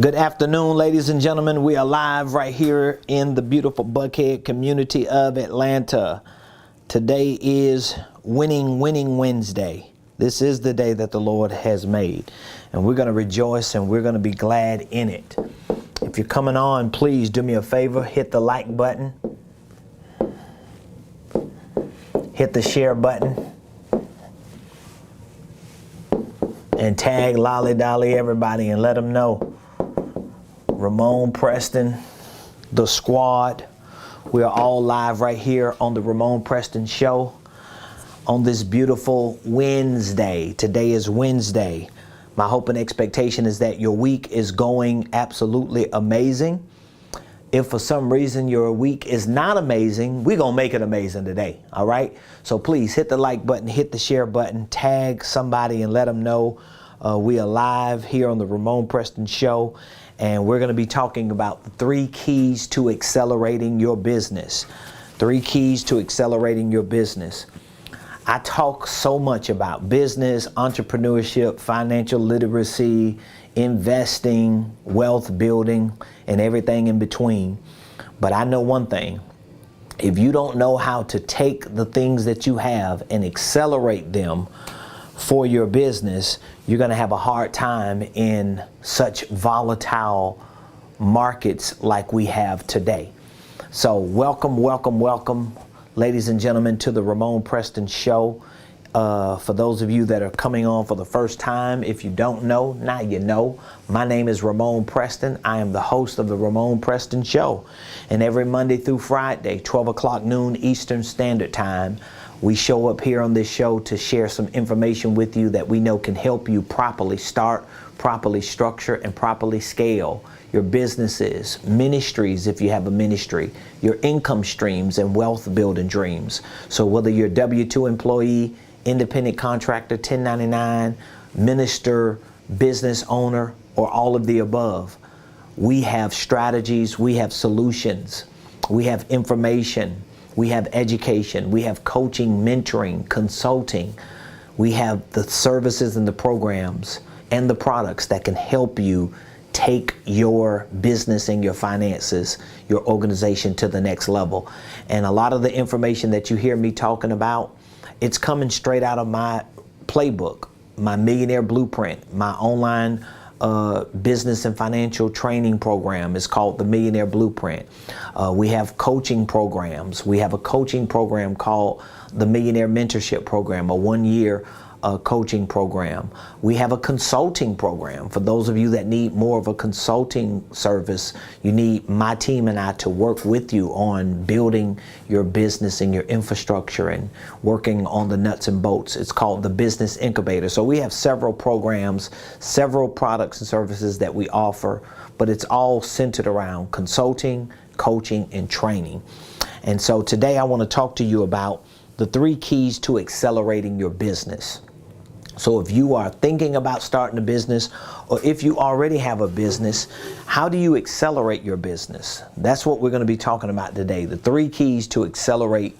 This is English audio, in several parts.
Good afternoon, ladies and gentlemen. We are live right here in the beautiful Buckhead community of Atlanta. Today is Winning Wednesday. This is the day that the Lord has made, and we're going to rejoice and we're going to be glad in it. If you're coming on, please do me a favor, hit the like button, hit the share button, and tag Lolly Dolly everybody and let them know. Ramonepreston, the squad, we are all live right here on the Ramonepreston show on this beautiful Wednesday. Today is Wednesday. My hope and expectation is that your week is going absolutely amazing. If for some reason your week is not amazing, we're going to make it amazing today. All right. So please hit the like button, hit the share button, tag somebody and let them know we are live here on the Ramonepreston show. And we're going to be talking about the 3 keys to accelerating your business. 3 keys to accelerating your business. I talk so much about business, entrepreneurship, financial literacy, investing, wealth building, and everything in between. But I know one thing. If you don't know how to take the things that you have and accelerate them for your business, you're going to have a hard time in such volatile markets like we have today. So welcome, ladies and gentlemen, to the Ramonepreston show. For those of you that are coming on for the first time, if you don't know, now you know. My name is Ramonepreston. I am the host of the Ramonepreston show. And every Monday through Friday, 12 o'clock noon Eastern Standard Time, we show up here on this show to share some information with you that we know can help you properly start, properly structure, and properly scale your businesses, ministries if you have a ministry, your income streams and wealth building dreams. So whether you're a W-2 employee, independent contractor, 1099, minister, business owner, or all of the above, we have strategies, we have solutions, we have information, we have education, we have coaching, mentoring, consulting. We have the services and the programs and the products that can help you take your business and your finances, your organization to the next level. And a lot of the information that you hear me talking about, it's coming straight out of my playbook, my Millionaire Blueprint, my online business and financial training program is called the Millionaire Blueprint. We have coaching programs. We have a coaching program called the Millionaire Mentorship Program, a 1-year coaching program. We have a consulting program. For those of you that need more of a consulting service, you need my team and I to work with you on building your business and your infrastructure and working on the nuts and bolts. It's called the Business Incubator. So we have several programs, several products and services that we offer, but it's all centered around consulting, coaching, and training. And so today I want to talk to you about the 3 keys to accelerating your business. So if you are thinking about starting a business, or if you already have a business, how do you accelerate your business? That's what we're going to be talking about today. The 3 keys to accelerating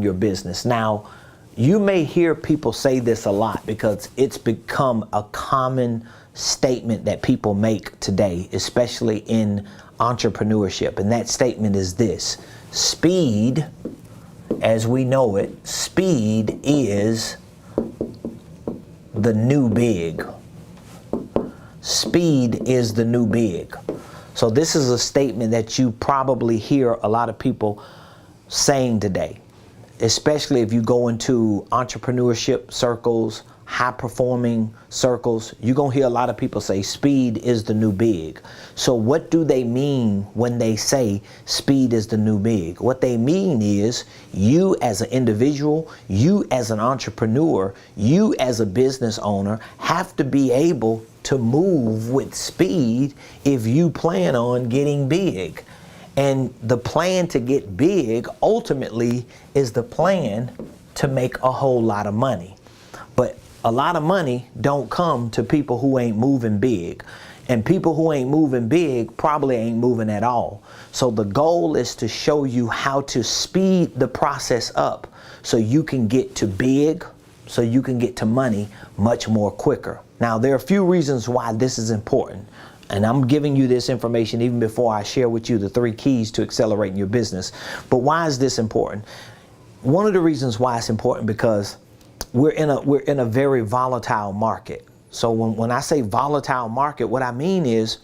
your business. Now, you may hear people say this a lot because it's become a common statement that people make today, especially in entrepreneurship. And that statement is this: speed, as we know it, speed is the new big. Speed is the new big. So this is a statement that you probably hear a lot of people saying today, especially if you go into entrepreneurship circles, high performing circles. You're going to hear a lot of people say speed is the new big. So what do they mean when they say speed is the new big? What they mean is you as an individual, you as an entrepreneur, you as a business owner have to be able to move with speed if you plan on getting big. And the plan to get big ultimately is the plan to make a whole lot of money. But a lot of money don't come to people who ain't moving big. And people who ain't moving big probably ain't moving at all. So the goal is to show you how to speed the process up so you can get to big so you can get to money much more quicker. Now, there are a few reasons why this is important. And I'm giving you this information even before I share with you the 3 keys to accelerating your business. But why is this important? One of the reasons why it's important, because we're in a very volatile market. So when I say volatile market, what I mean is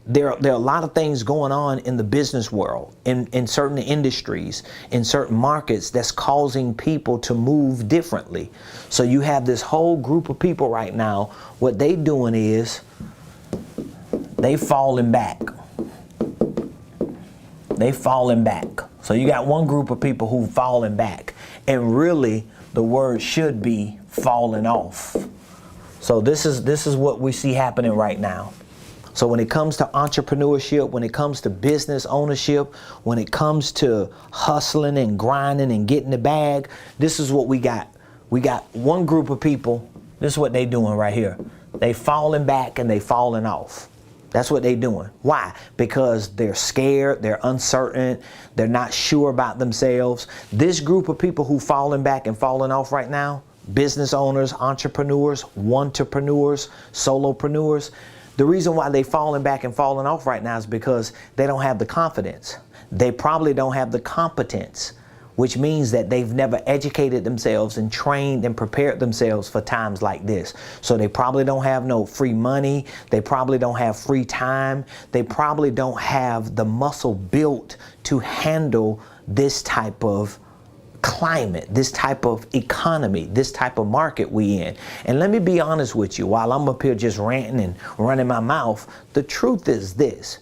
there are a lot of things going on in the business world, in certain industries, in certain markets, that's causing people to move differently. So you have this whole group of people right now, what they doing is they falling back. They falling back. So you got one group of people who falling back, and really the word should be falling off. So this is what we see happening right now. So when it comes to entrepreneurship, when it comes to business ownership, when it comes to hustling and grinding and getting the bag, this is what we got. We got one group of people, this is what they doing right here. They falling back and they falling off. That's what they're doing. Why? Because they're scared, they're uncertain, they're not sure about themselves. This group of people who falling back and falling off right now, business owners, entrepreneurs, one-to-preneurs, solopreneurs, the reason why they falling back and falling off right now is because they don't have the confidence. They probably don't have the competence, which means that they've never educated themselves and trained and prepared themselves for times like this. So they probably don't have no free money. They probably don't have free time. They probably don't have the muscle built to handle this type of climate, this type of economy, this type of market we in. And let me be honest with you, while I'm up here just ranting and running my mouth, the truth is this.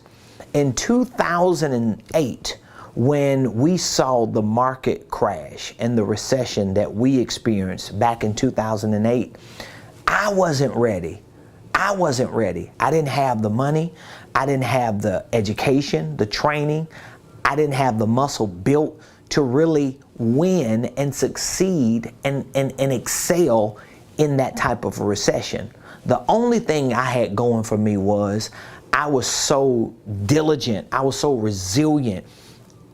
In 2008, when we saw the market crash and the recession that we experienced back in 2008, I wasn't ready. I wasn't ready. I didn't have the money. I didn't have the education, the training. I didn't have the muscle built to really win and succeed and excel in that type of a recession. The only thing I had going for me was I was so diligent. I was so resilient.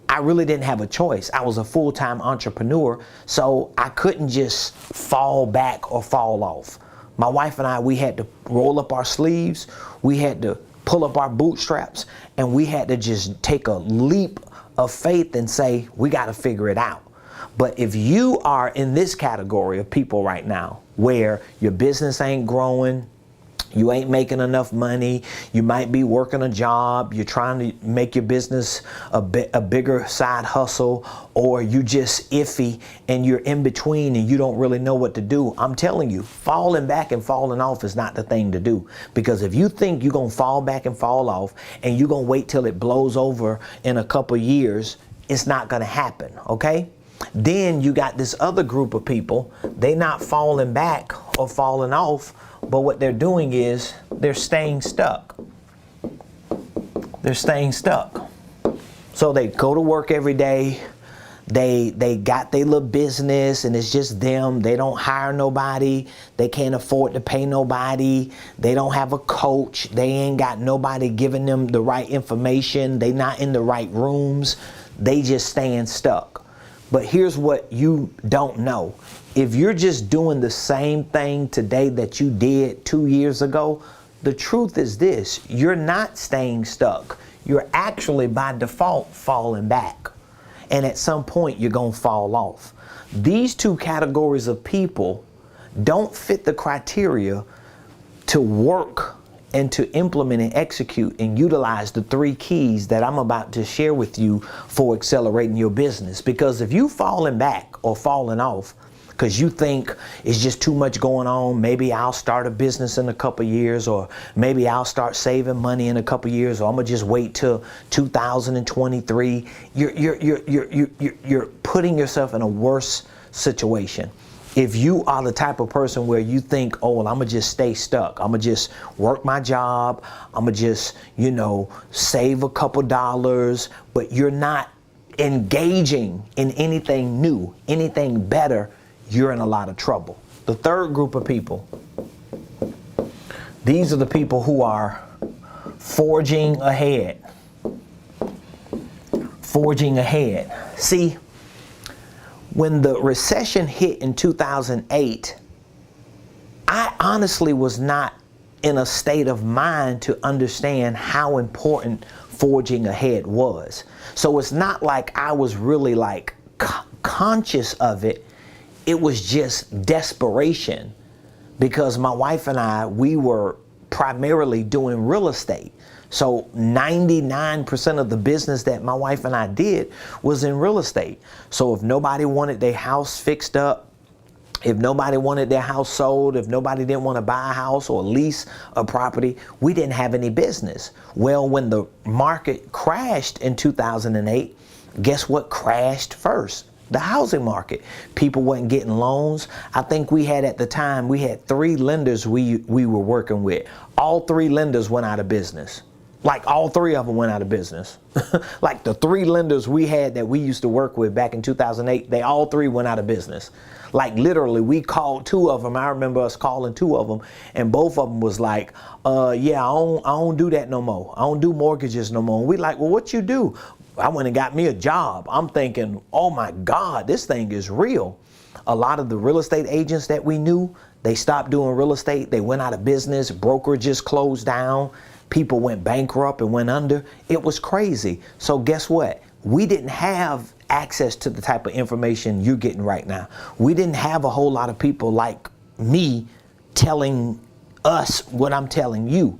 I really didn't have a choice. I was a full-time entrepreneur, so I couldn't just fall back or fall off. My wife and I, we had to roll up our sleeves, we had to pull up our bootstraps, and we had to just take a leap of faith and say, we got to figure it out. But if you are in this category of people right now, where your business ain't growing, you ain't making enough money, you might be working a job, you're trying to make your business a bigger side hustle, or you just iffy and you're in between and you don't really know what to do, I'm telling you, falling back and falling off is not the thing to do. Because if you think you're going to fall back and fall off and you're going to wait till it blows over in a couple years, it's not going to happen, okay? Then you got this other group of people, they not falling back or falling off, but what they're doing is they're staying stuck. They're staying stuck. So they go to work every day. They got their little business and it's just them. They don't hire nobody. They can't afford to pay nobody. They don't have a coach. They ain't got nobody giving them the right information. They not in the right rooms. They just staying stuck. But here's what you don't know. If you're just doing the same thing today that you did 2 years ago, the truth is this, you're not staying stuck. You're actually by default falling back. And at some point you're going to fall off. These two categories of people don't fit the criteria to work and to implement and execute and utilize the 3 keys that I'm about to share with you for accelerating your business. Because if you falling back or falling off because you think it's just too much going on, maybe I'll start a business in a couple years, or maybe I'll start saving money in a couple years, or I'm gonna just wait till 2023. You're putting yourself in a worse situation. If you are the type of person where you think, oh, well, I'm going to just stay stuck. I'm going to just work my job. I'm going to just, save a couple dollars, but you're not engaging in anything new, anything better, you're in a lot of trouble. The third group of people, these are the people who are forging ahead. Forging ahead. See, When the recession hit in 2008, I honestly was not in a state of mind to understand how important forging ahead was. So it's not like I was really like conscious of it. It was just desperation, because my wife and I, we were primarily doing real estate. So 99% of the business that my wife and I did was in real estate. So if nobody wanted their house fixed up, if nobody wanted their house sold, if nobody didn't want to buy a house or lease a property, we didn't have any business. Well, when the market crashed in 2008, guess what crashed first? The housing market. People weren't getting loans. I think we had, at the time, we had 3 lenders we were working with. All 3 lenders went out of business. Like all 3 of them went out of business. Like the 3 lenders we had that we used to work with back in 2008, they all 3 went out of business. Like literally, we called 2 of them. I remember us calling 2 of them, and both of them was like, yeah, I don't do that no more. I don't do mortgages no more. And we like, well, what you do? I went and got me a job. I'm thinking, oh my God, this thing is real. A lot of the real estate agents that we knew, they stopped doing real estate. They went out of business. Brokerages closed down. People went bankrupt and went under. It was crazy. So guess what? We didn't have access to the type of information you're getting right now. We didn't have a whole lot of people like me telling us what I'm telling you.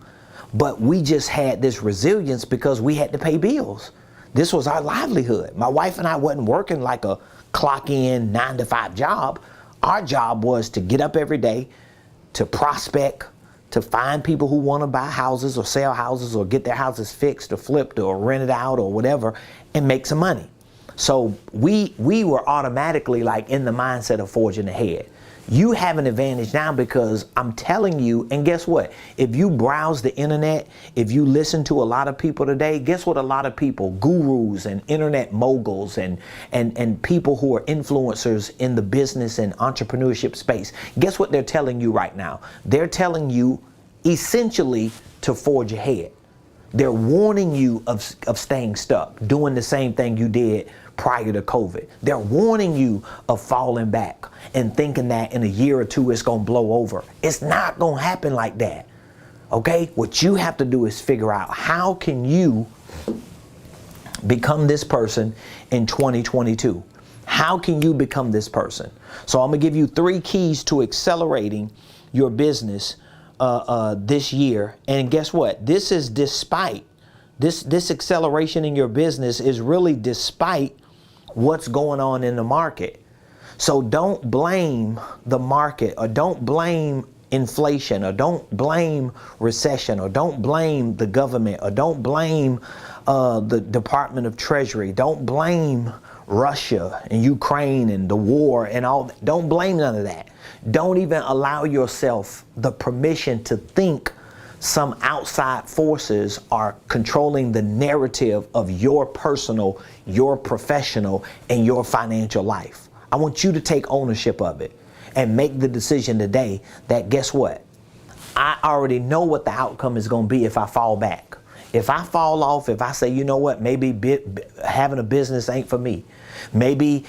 But we just had this resilience because we had to pay bills. This was our livelihood. My wife and I wasn't working like a clock in 9-to-5 job. Our job was to get up every day, to prospect, to find people who want to buy houses or sell houses or get their houses fixed or flipped or rented out or whatever, and make some money. So we were automatically like in the mindset of forging ahead. You have an advantage now because I'm telling you, and guess what? If you browse the internet, if you listen to a lot of people today, guess what? A lot of people, gurus and internet moguls and people who are influencers in the business and entrepreneurship space, guess what they're telling you right now? They're telling you essentially to forge ahead. They're warning you of staying stuck, doing the same thing you did prior to COVID. They're warning you of falling back and thinking that in a year or 2 it's going to blow over. It's not going to happen like that. Okay? What you have to do is figure out, how can you become this person in 2022? How can you become this person? So I'm going to give you 3 keys to accelerating your business this year. And guess what? This is despite this acceleration in your business is really despite what's going on in the market. So don't blame the market, or don't blame inflation, or don't blame recession, or don't blame the government, or don't blame the Department of Treasury. Don't blame Russia and Ukraine and the war and all that. Don't blame none of that. Don't even allow yourself the permission to think some outside forces are controlling the narrative of your personal, your professional, and your financial life. I want you to take ownership of it and make the decision today that, guess what? I already know what the outcome is going to be if I fall back. If I fall off, if I say, you know what, maybe having a business ain't for me. Maybe,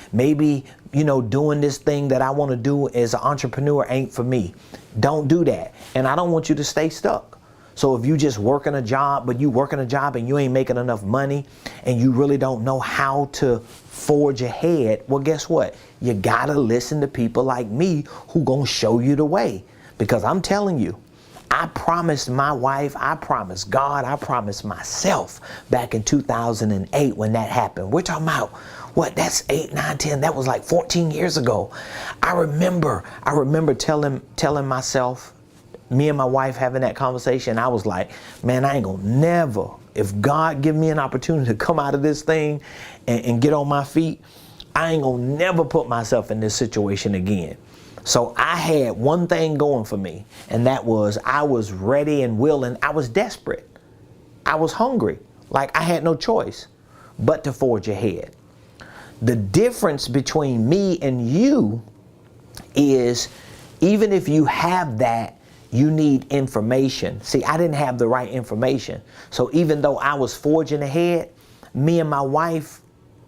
you know, doing this thing that I want to do as an entrepreneur ain't for me. Don't do that. And I don't want you to stay stuck. So if you just working a job, but you working a job and you ain't making enough money and you really don't know how to forge ahead, well, guess what? You got to listen to people like me who gonna show you the way. Because I'm telling you, I promised my wife, I promised God, I promised myself back in 2008 when that happened. We're talking about, what, that's 8, 9, 10, that was like 14 years ago. I remember telling myself, me and my wife having that conversation, I was like, man, I ain't gonna never, if God give me an opportunity to come out of this thing and get on my feet, I ain't gonna never put myself in this situation again. So I had one thing going for me, and that was I was ready and willing. I was desperate. I was hungry. Like I had no choice but to forge ahead. The difference between me and you is, even if you have that, you need information. See, I didn't have the right information. So even though I was forging ahead, me and my wife,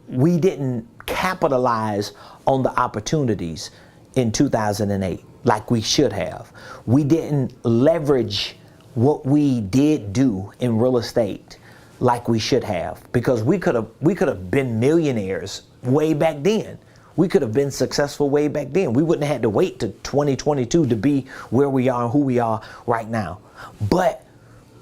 we didn't capitalize on the opportunities in 2008 like we should have. We didn't leverage what we did do in real estate like we should have, because we could have been millionaires way back then. We could have been successful way back then. We wouldn't have had to wait to 2022 to be where we are and who we are right now. But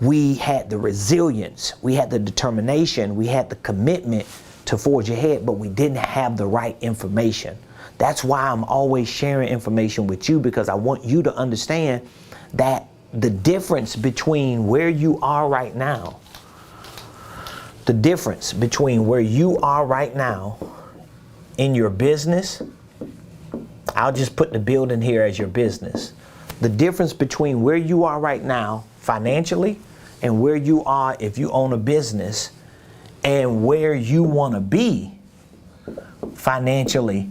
we had the resilience, we had the determination, we had the commitment to forge ahead, but we didn't have the right information. That's why I'm always sharing information with you, because I want you to understand that the difference between where you are right now, the difference between where you are right now in your business, I'll just put the building here as your business. The difference between where you are right now financially and where you are if you own a business, and where you want to be financially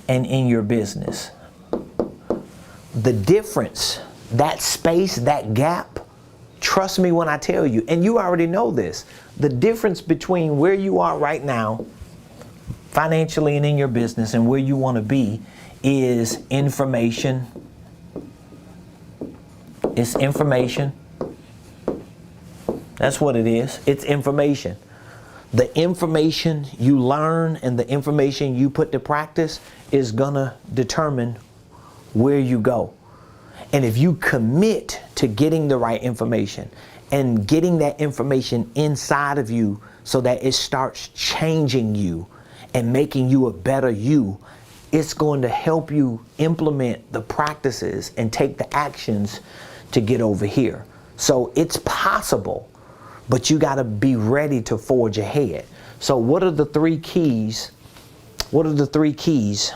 and in your business. The difference, that space, that gap, trust me when I tell you, and you already know this, the difference between where you are right now financially and in your business and where you want to be is information. It's information. That's what it is. It's information. The information you learn and the information you put to practice is gonna determine where you go. And if you commit to getting the right information and getting that information inside of you so that it starts changing you and making you a better you, it's going to help you implement the practices and take the actions to get over here. So it's possible, but you got to be ready to forge ahead. So what are the three keys? What are the three keys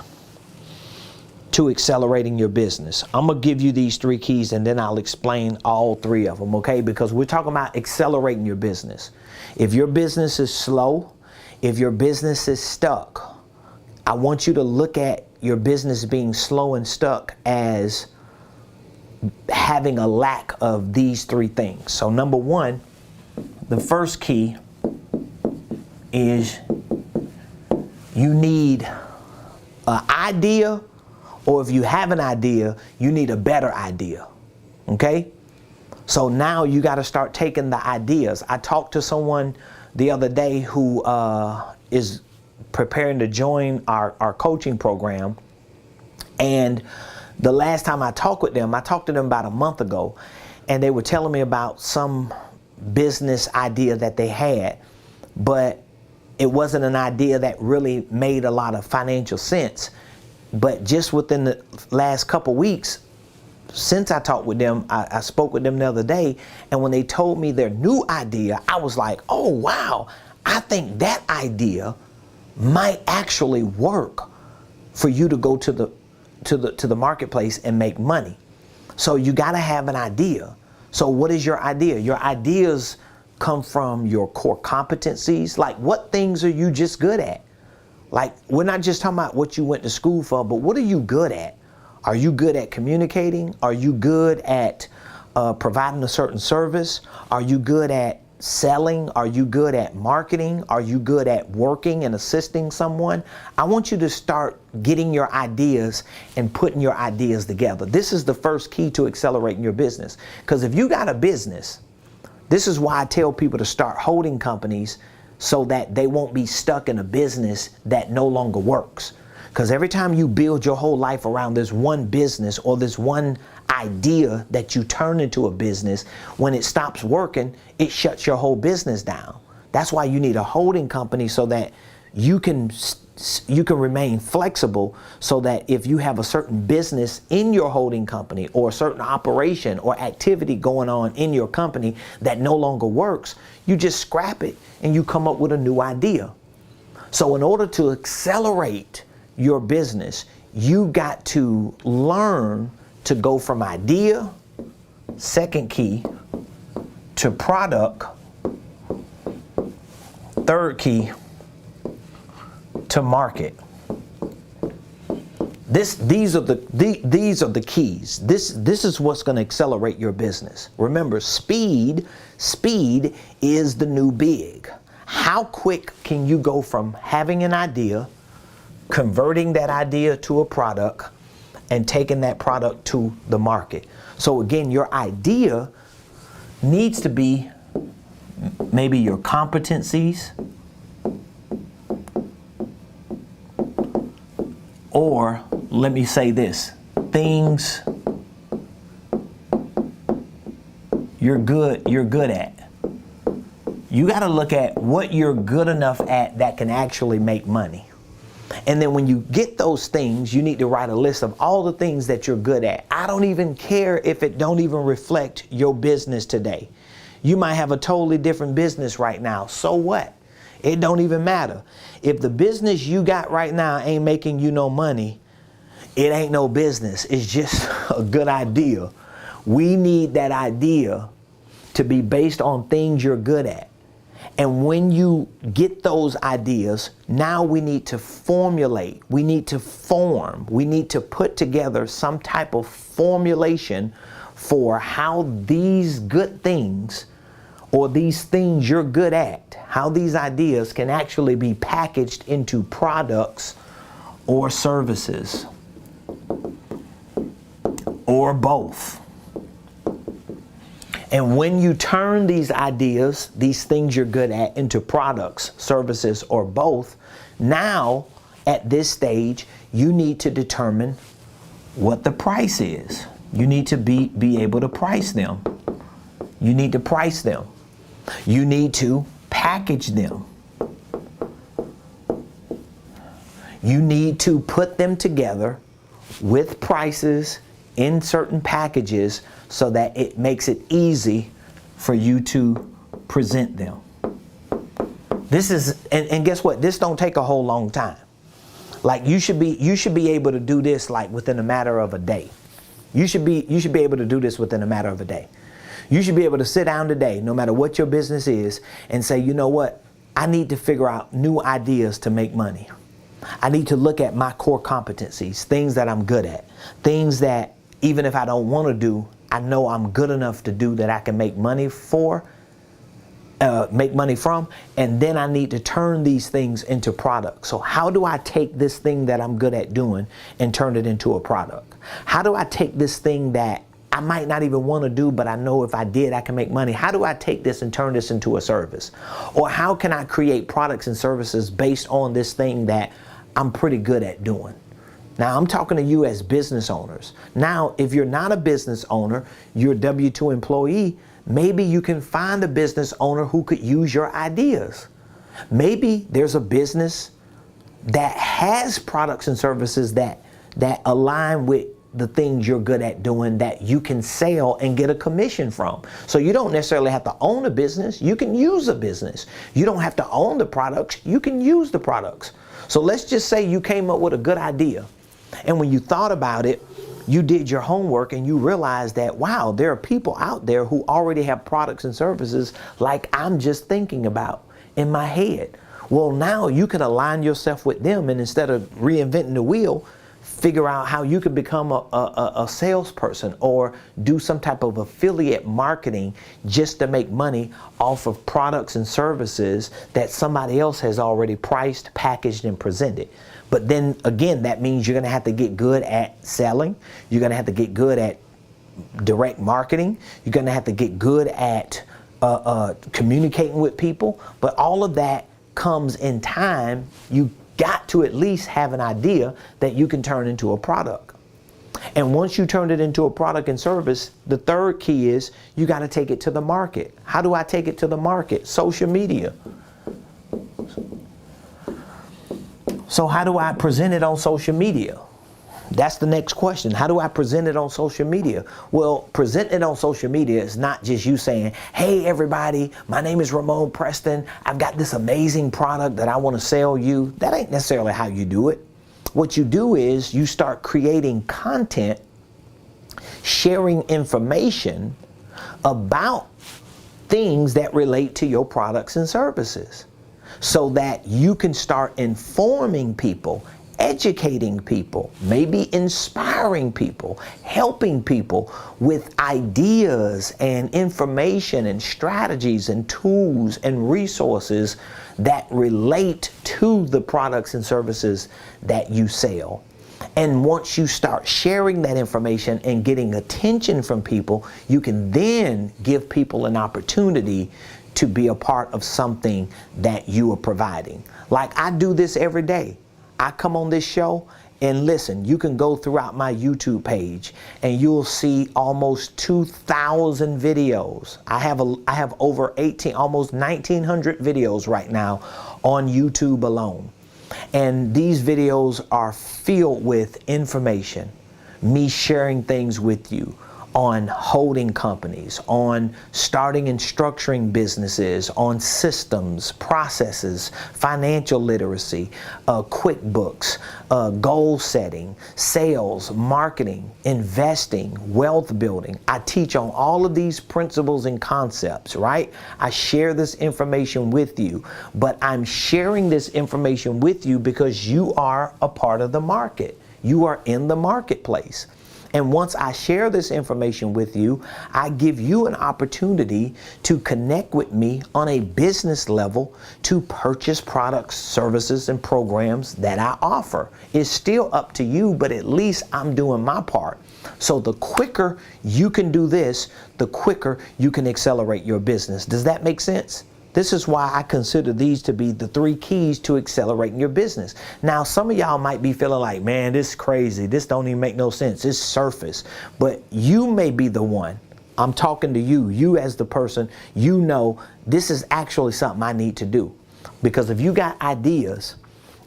to accelerating your business? I'm going to give you these three keys and then I'll explain all three of them, okay? Because we're talking about accelerating your business. If your business is slow, if your business is stuck, I want you to look at your business being slow and stuck as having a lack of these three things. So number one, the first key is you need an idea, or if you have an idea, you need a better idea, okay? So now you got to start taking the ideas. I talked to someone the other day who is preparing to join our coaching program, and the last time I talked to them about a month ago, and they were telling me about some business idea that they had, but it wasn't an idea that really made a lot of financial sense. But just within the last couple weeks, since I talked with them, I spoke with them the other day, and when they told me their new idea, I was like, oh wow, I think that idea might actually work for you to go to the marketplace and make money. So you got to have an idea. So what is your idea? Your ideas come from your core competencies. Like, what things are you just good at? Like, we're not just talking about what you went to school for, but what are you good at? Are you good at communicating? Are you good at providing a certain service? Are you good at selling? Are you good at marketing? Are you good at working and assisting someone? I want you to start getting your ideas and putting your ideas together. This is the first key to accelerating your business. Because if you got a business, this is why I tell people to start holding companies so that they won't be stuck in a business that no longer works. Because every time you build your whole life around this one business or this one idea that you turn into a business, when it stops working, it shuts your whole business down. That's why you need a holding company, so that you can remain flexible, so that if you have a certain business in your holding company or a certain operation or activity going on in your company that no longer works, you just scrap it and you come up with a new idea. So in order to accelerate your business, you got to learn to go from idea, second key, to product, third key, to market. These are the keys. This is what's going to accelerate your business. Remember, speed is the new big. How quick can you go from having an idea converting that idea to a product, and taking that product to the market. So again, your idea needs to be maybe your competencies, or let me say this, things you're good at. You got to look at what you're good enough at that can actually make money. And then when you get those things, you need to write a list of all the things that you're good at. I don't even care if it don't even reflect your business today. You might have a totally different business right now. So what? It don't even matter. If the business you got right now ain't making you no money, it ain't no business. It's just a good idea. We need that idea to be based on things you're good at. And when you get those ideas, now we need to formulate, we need to form, we need to put together some type of formulation for how these good things, or these things you're good at, how these ideas can actually be packaged into products or services, or both. And when you turn these ideas, these things you're good at, into products, services, or both, now at this stage, you need to determine what the price is. You need to be able to price them. You need to price them. You need to package them. You need to put them together with prices in certain packages so that it makes it easy for you to present them. This is, and guess what? This don't take a whole long time. Like you should be able to do this like within a matter of a day. You should be able to do this within a matter of a day. You should be able to sit down today, no matter what your business is, and say, you know what? I need to figure out new ideas to make money. I need to look at my core competencies, things that I'm good at, things that even if I don't want to do, I know I'm good enough to do that I can make money from, and then I need to turn these things into products. So how do I take this thing that I'm good at doing and turn it into a product? How do I take this thing that I might not even want to do, but I know if I did, I can make money? How do I take this and turn this into a service? Or how can I create products and services based on this thing that I'm pretty good at doing? Now, I'm talking to you as business owners. Now, if you're not a business owner, you're a W-2 employee, maybe you can find a business owner who could use your ideas. Maybe there's a business that has products and services that align with the things you're good at doing that you can sell and get a commission from. So you don't necessarily have to own a business. You can use a business. You don't have to own the products. You can use the products. So let's just say you came up with a good idea. And when you thought about it, you did your homework and you realized that, wow, there are people out there who already have products and services like I'm just thinking about in my head. Well, now you can align yourself with them, and instead of reinventing the wheel, figure out how you could become a salesperson or do some type of affiliate marketing just to make money off of products and services that somebody else has already priced, packaged, and presented. But then again, that means you're going to have to get good at selling. You're going to have to get good at direct marketing. You're going to have to get good at communicating with people. But all of that comes in time. You got to at least have an idea that you can turn into a product. And once you turn it into a product and service, the third key is you got to take it to the market. How do I take it to the market? Social media. So how do I present it on social media? That's the next question. How do I present it on social media? Well, present it on social media is not just you saying, hey, everybody, my name is Ramonepreston. I've got this amazing product that I want to sell you. That ain't necessarily how you do it. What you do is you start creating content, sharing information about things that relate to your products and services, so that you can start informing people, educating people, maybe inspiring people, helping people with ideas and information and strategies and tools and resources that relate to the products and services that you sell. And once you start sharing that information and getting attention from people, you can then give people an opportunity to be a part of something that you are providing. Like I do this every day. I come on this show and listen, you can go throughout my YouTube page and you'll see almost 2,000 videos. I have over almost 1,900 videos right now on YouTube alone. And these videos are filled with information, me sharing things with you on holding companies, on starting and structuring businesses, on systems, processes, financial literacy, QuickBooks, goal setting, sales, marketing, investing, wealth building. I teach on all of these principles and concepts, right? I share this information with you, but I'm sharing this information with you because you are a part of the market. You are in the marketplace. And once I share this information with you, I give you an opportunity to connect with me on a business level to purchase products, services, and programs that I offer. It's still up to you, but at least I'm doing my part. So the quicker you can do this, the quicker you can accelerate your business. Does that make sense? This is why I consider these to be the 3 keys to accelerating your business. Now, some of y'all might be feeling like, man, this is crazy. This don't even make no sense. It's surface. But you may be the one. I'm talking to you. You as the person, you know this is actually something I need to do. Because if you got ideas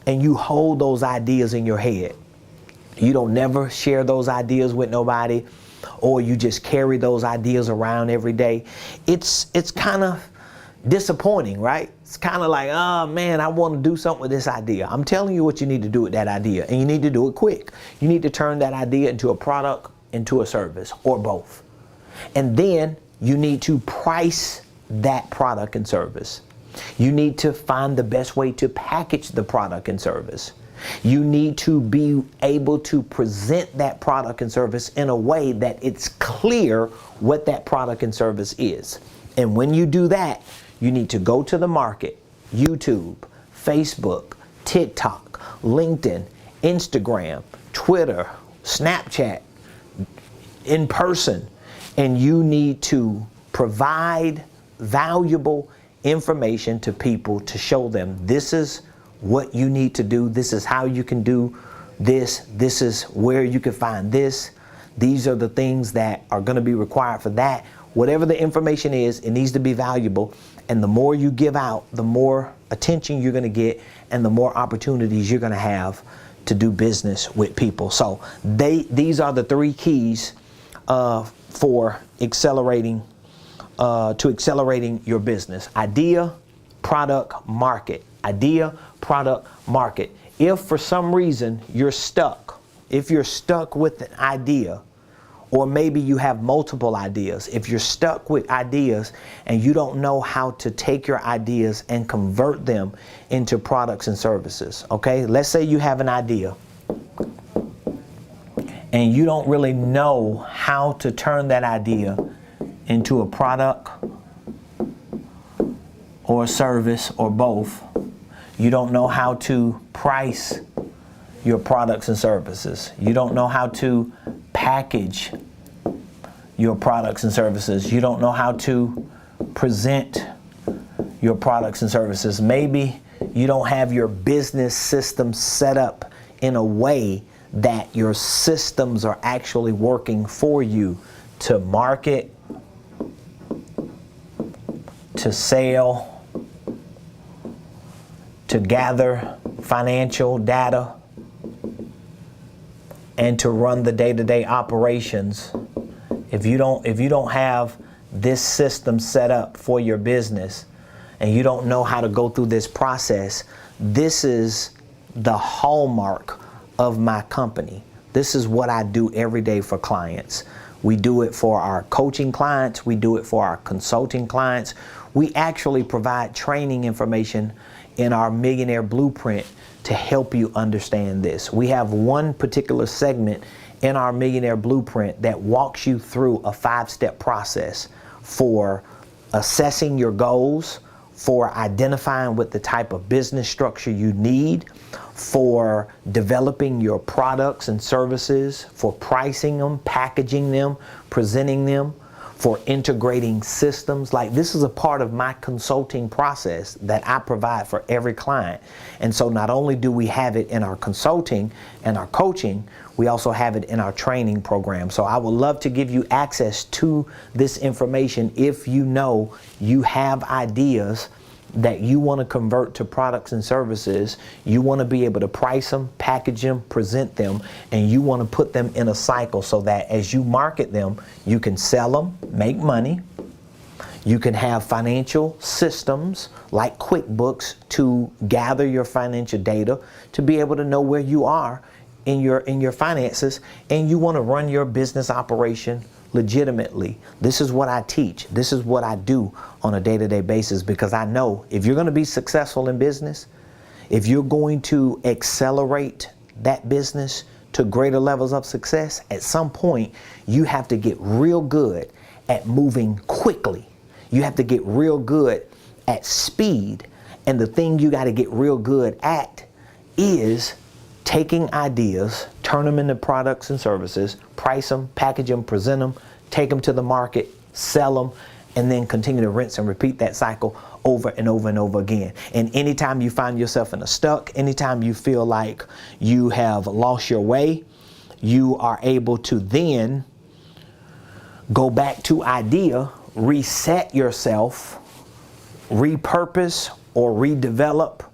and you hold those ideas in your head, you don't never share those ideas with nobody, or you just carry those ideas around every day, it's kind of disappointing, right? It's kind of like, oh man, I want to do something with this idea. I'm telling you what you need to do with that idea, and you need to do it quick. You need to turn that idea into a product, into a service, or both. And then you need to price that product and service. You need to find the best way to package the product and service. You need to be able to present that product and service in a way that it's clear what that product and service is. And when you do that, you need to go to the market, YouTube, Facebook, TikTok, LinkedIn, Instagram, Twitter, Snapchat, in person, and you need to provide valuable information to people to show them this is what you need to do, this is how you can do this, this is where you can find this, these are the things that are going to be required for that. Whatever the information is, it needs to be valuable. And the more you give out, the more attention you're going to get and the more opportunities you're going to have to do business with people. So these are the 3 keys for accelerating your business. Idea, product, market. Idea, product, market. If for some reason you're stuck, if you're stuck with an idea, or maybe you have multiple ideas. If you're stuck with ideas and you don't know how to take your ideas and convert them into products and services, okay? Let's say you have an idea and you don't really know how to turn that idea into a product or a service or both. You don't know how to price your products and services. You don't know how to package your products and services. You don't know how to present your products and services. Maybe you don't have your business system set up in a way that your systems are actually working for you to market, to sell, to gather financial data, and to run the day-to-day operations. If you don't have this system set up for your business and you don't know how to go through this process, this is the hallmark of my company. This is what I do every day for clients. We do it for our coaching clients. We do it for our consulting clients. We actually provide training information in our Millionaire Blueprint to help you understand this. We have one particular segment in our Millionaire Blueprint that walks you through a 5-step process for assessing your goals, for identifying what the type of business structure you need, for developing your products and services, for pricing them, packaging them, presenting them, for integrating systems. Like, this is a part of my consulting process that I provide for every client. And so not only do we have it in our consulting and our coaching, we also have it in our training program. So I would love to give you access to this information if you know you have ideas that you want to convert to products and services. You want to be able to price them, package them, present them, and you want to put them in a cycle so that as you market them, you can sell them, make money. You can have financial systems like QuickBooks to gather your financial data, to be able to know where you are in your finances, and you want to run your business operation legitimately. This is what I teach. This is what I do on a day-to-day basis, because I know if you're going to be successful in business, if you're going to accelerate that business to greater levels of success, at some point you have to get real good at moving quickly. You have to get real good at speed. And the thing you got to get real good at is taking ideas, turn them into products and services, price them, package them, present them, take them to the market, sell them, and then continue to rinse and repeat that cycle over and over and over again. And anytime you find yourself in a stuck, anytime you feel like you have lost your way, you are able to then go back to idea, reset yourself, repurpose or redevelop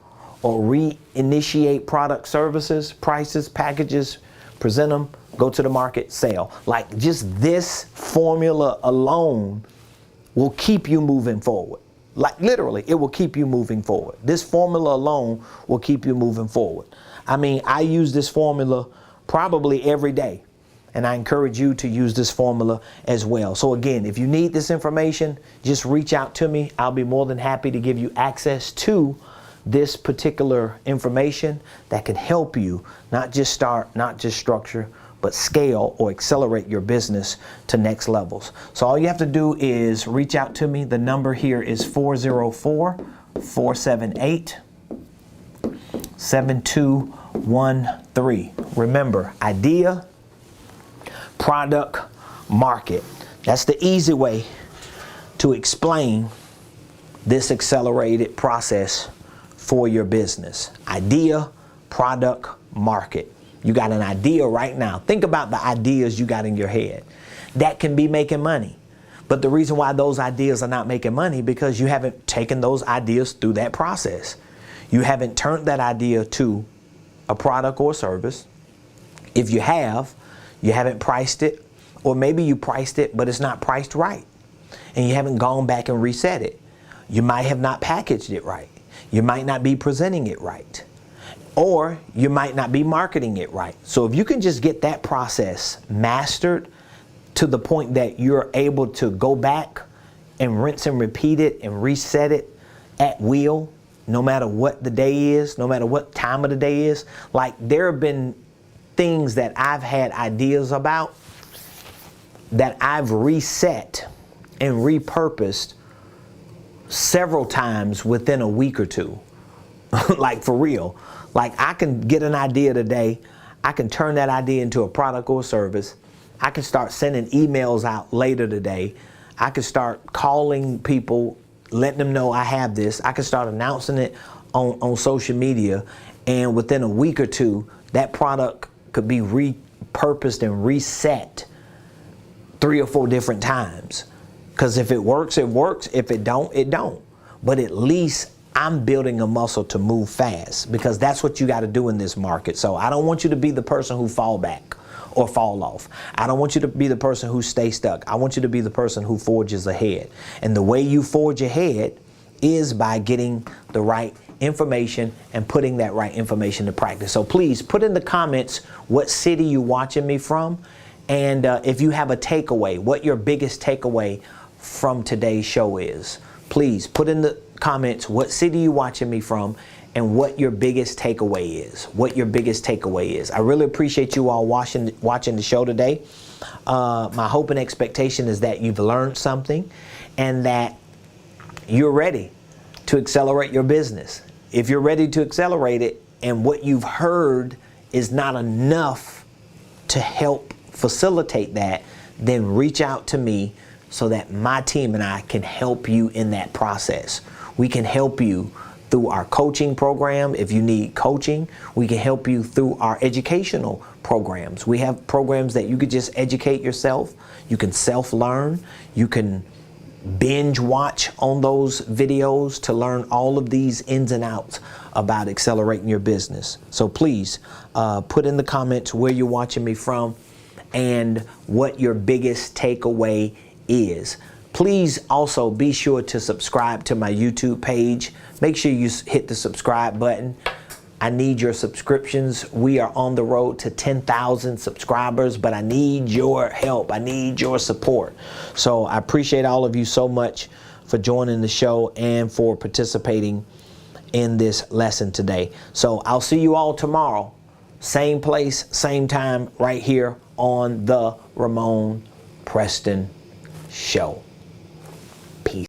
or reinitiate product, services, prices, packages, present them, go to the market, sell. Like, just this formula alone will keep you moving forward. Like, literally, it will keep you moving forward. This formula alone will keep you moving forward. I mean, I use this formula probably every day, and I encourage you to use this formula as well. So again, if you need this information, just reach out to me. I'll be more than happy to give you access to this particular information that can help you not just start, not just structure, but scale or accelerate your business to next levels. So all you have to do is reach out to me. The number here is 404-478-7213. Remember, idea, product, market. That's the easy way to explain this accelerated process for your business. Idea, product, market. You got an idea right now. Think about the ideas you got in your head that can be making money. But the reason why those ideas are not making money, because you haven't taken those ideas through that process. You haven't turned that idea to a product or service. If you have, you haven't priced it, or maybe you priced it, but it's not priced right. And you haven't gone back and reset it. You might have not packaged it right. You might not be presenting it right. Or you might not be marketing it right. So if you can just get that process mastered to the point that you're able to go back and rinse and repeat it and reset it at will, no matter what the day is, no matter what time of the day is. Like, there have been things that I've had ideas about that I've reset and repurposed several times within a week or two. Like, for real. Like, I can get an idea today, I can turn that idea into a product or service, I can start sending emails out later today, I can start calling people, letting them know I have this, I can start announcing it on social media, and within a week or two, that product could be repurposed and reset 3 or 4 different times. Because if it works, it works. If it don't, it don't. But at least I'm building a muscle to move fast, because that's what you got to do in this market. So I don't want you to be the person who fall back or fall off. I don't want you to be the person who stays stuck. I want you to be the person who forges ahead. And the way you forge ahead is by getting the right information and putting that right information to practice. So please put in the comments what city you're watching me from, and if you have a takeaway, what your biggest takeaway from today's show is. Please put in the comments what city you watching me from and what your biggest takeaway is. What your biggest takeaway is. I really appreciate you all watching the show today. My hope and expectation is that you've learned something and that you're ready to accelerate your business. If you're ready to accelerate it and what you've heard is not enough to help facilitate that, then reach out to me so that my team and I can help you in that process. We can help you through our coaching program. If you need coaching, we can help you through our educational programs. We have programs that you could just educate yourself. You can self-learn. You can binge watch on those videos to learn all of these ins and outs about accelerating your business. So please put in the comments where you're watching me from and what your biggest takeaway is. Please also be sure to subscribe to my YouTube page. Make sure you hit the subscribe button. I need your subscriptions. We are on the road to 10,000 subscribers, but I need your help. I need your support. So I appreciate all of you so much for joining the show and for participating in this lesson today. So I'll see you all tomorrow. Same place, same time, right here on the Ramonepreston Show.